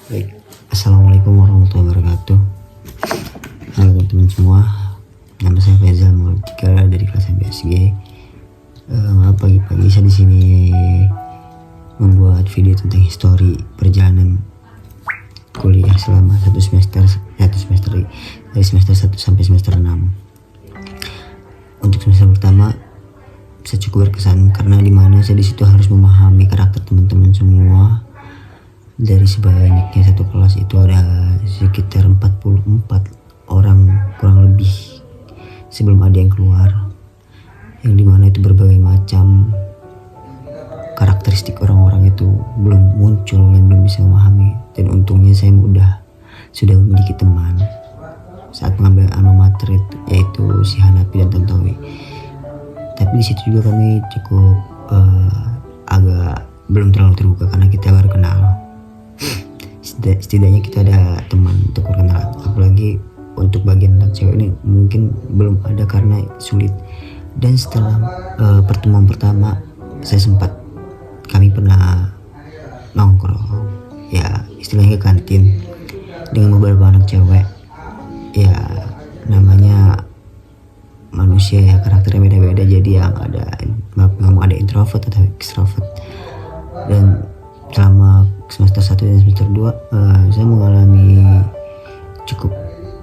Baik, Assalamualaikum warahmatullahi wabarakatuh. Halo teman-teman semua, nama saya Faizal Maulidika dari kelas MBSG. Maaf pagi-pagi saya di sini membuat video tentang histori perjalanan kuliah selama satu semester dari semester 1 sampai semester 6. Untuk semester pertama saya cukup berkesan karena dimana saya disitu harus memahami karakter teman-teman semua. Dari sebanyaknya satu kelas itu ada sekitar 44 orang kurang lebih sebelum ada yang keluar, yang dimana itu berbagai macam karakteristik orang-orang itu belum muncul dan belum bisa memahami. Dan untungnya saya sudah memiliki teman saat mengambil alma mater itu, yaitu si Hanafi dan Tantowi. Tapi di situ juga kami cukup agak belum terlalu terbuka karena kita baru kenal. Setidaknya kita ada teman untuk berkenalan, apalagi untuk bagian tentang cewek ini mungkin belum ada karena sulit. Dan setelah pertemuan pertama kami pernah nongkrong, ya istilahnya ke kantin dengan beberapa anak cewek. Ya namanya manusia ya, karakternya beda-beda, jadi yang ada introvert atau extrovert. Dan selama semester 1 dan semester 2 saya mengalami cukup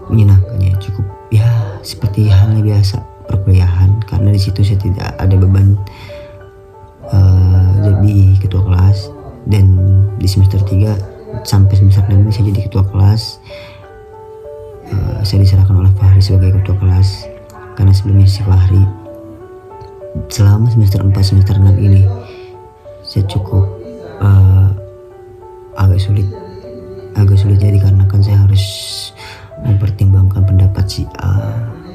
menyenangkan ya, cukup ya seperti halnya biasa perkuliahan, karena di situ saya tidak ada beban jadi ketua kelas. Dan di semester 3 sampai semester 6 ini saya jadi ketua kelas. Saya diserahkan oleh Fahri sebagai ketua kelas karena sebelumnya si Fahri. Selama semester 4 semester 6 ini saya cukup agak sulit ya, dikarenakan saya harus mempertimbangkan pendapat si A,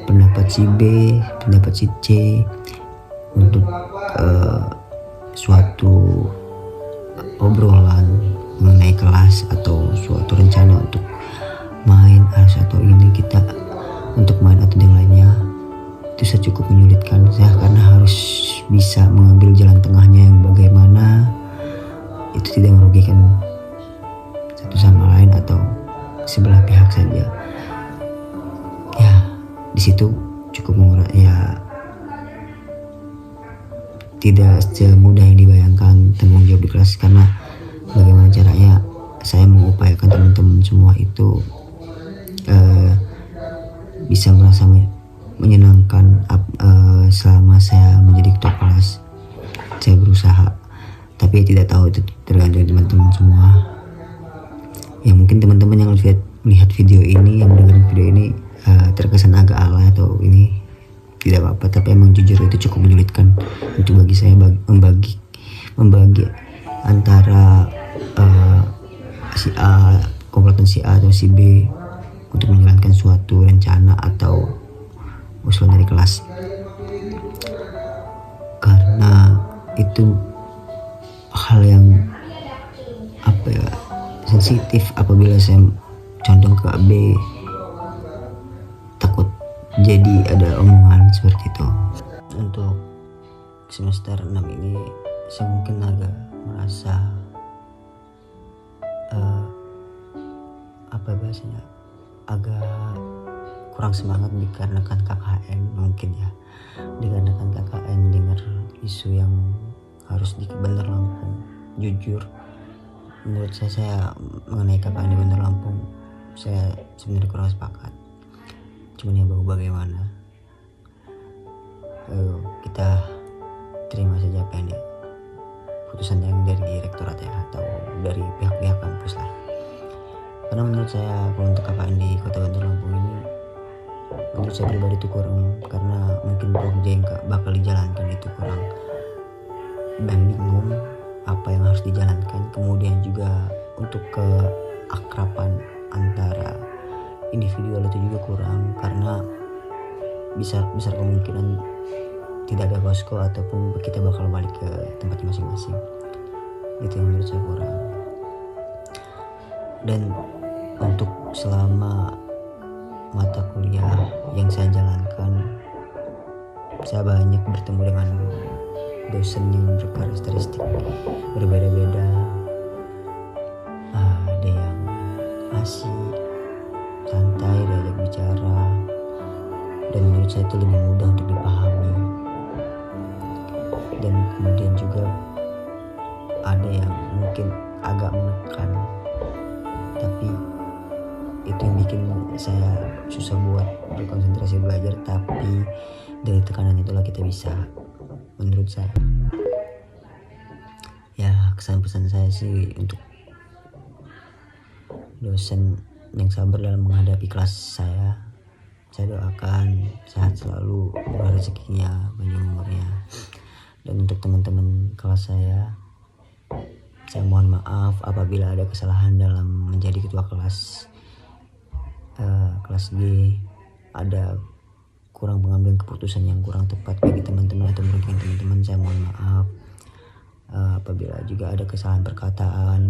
pendapat si B, pendapat si C untuk suatu obrolan mengenai kelas atau suatu rencana untuk main atau ini kita untuk main atau yang lainnya. Itu saya cukup menyulitkan saya karena harus bisa mengambil jalan tengahnya yang bagaimana itu tidak merugikan satu sama lain atau sebelah pihak saja. Ya di situ cukup ya tidak semudah yang dibayangkan tanggung jawab di kelas, karena bagaimana caranya saya mengupayakan teman-teman semua itu bisa merasa menyenangkan selama saya menjadi ketua kelas. Saya berusaha, tapi tidak tahu, itu tergantung teman-teman semua. Ya mungkin teman-teman yang melihat video ini, yang mendengar video ini terkesan agak alay atau ini, tidak apa-apa, tapi emang jujur itu cukup menyulitkan untuk bagi saya membagi antara si A, komplotan si A atau si B untuk menjalankan suatu rencana atau usulan dari kelas, karena itu hal yang sensitif. Apabila saya condong ke B, takut jadi ada omongan seperti itu. Untuk semester 6 ini saya mungkin agak merasa agak kurang semangat dikarenakan KKN, mungkin ya, dikarenakan KKN dengar isu yang harus di Bandar Lampung. Jujur menurut saya mengenai KKN di Bandar Lampung saya sebenarnya kurang sepakat, cuman ya bagaimana, kita terima saja apa yang putusan yang dari rektorat ya, atau dari pihak-pihak kampus lah. Karena menurut saya kalau untuk KKN di kota Bandar Lampung ini, menurut saya pribadi itu kurang, karena mungkin program yang bakal dijalankan itu kurang, dan bingung apa yang harus dijalankan. Kemudian juga untuk keakraban antara individual itu juga kurang, karena besar kemungkinan tidak ada posko ataupun kita bakal balik ke tempat masing-masing. Itu yang menurut saya kurang. Dan untuk selama mata kuliah yang saya jalankan, saya banyak bertemu dengan dosen yang berkarakteristik berbeda-beda. Ada yang informasi, santai diajak bicara, dan menurut saya itu lebih mudah untuk dipahami. Dan kemudian juga ada yang mungkin agak menekan, tapi itu yang bikin saya susah buat berkonsentrasi belajar. Tapi dari tekanan itulah kita bisa, menurut saya. Ya, kesan pesan saya sih untuk dosen yang sabar dalam menghadapi kelas saya doakan sehat selalu, murah rezekinya, panjang umurnya. Dan untuk teman-teman kelas saya mohon maaf apabila ada kesalahan dalam menjadi ketua kelas. Kelas G ada kurang pengambilan keputusan yang kurang tepat bagi teman-teman atau merugikan teman-teman, saya mohon maaf. Apabila juga ada kesalahan perkataan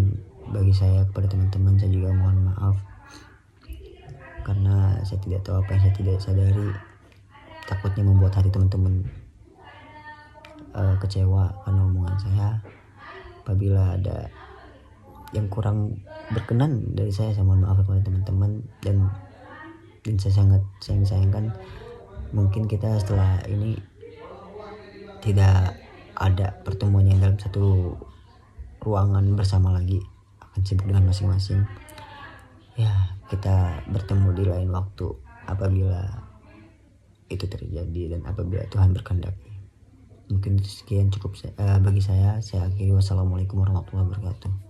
bagi saya kepada teman-teman, saya juga mohon maaf, karena saya tidak tahu apa yang saya tidak sadari, takutnya membuat hati teman-teman kecewa karena omongan saya. Apabila ada yang kurang berkenan dari saya mohon maaf kepada teman-teman. Dan saya sangat sayangkan mungkin kita setelah ini tidak ada pertemuan yang dalam satu ruangan bersama lagi, akan sibuk dengan masing-masing. Ya, kita bertemu di lain waktu apabila itu terjadi dan apabila Tuhan berkehendak. Mungkin sekian cukup bagi saya akhiri. Wassalamualaikum warahmatullahi wabarakatuh.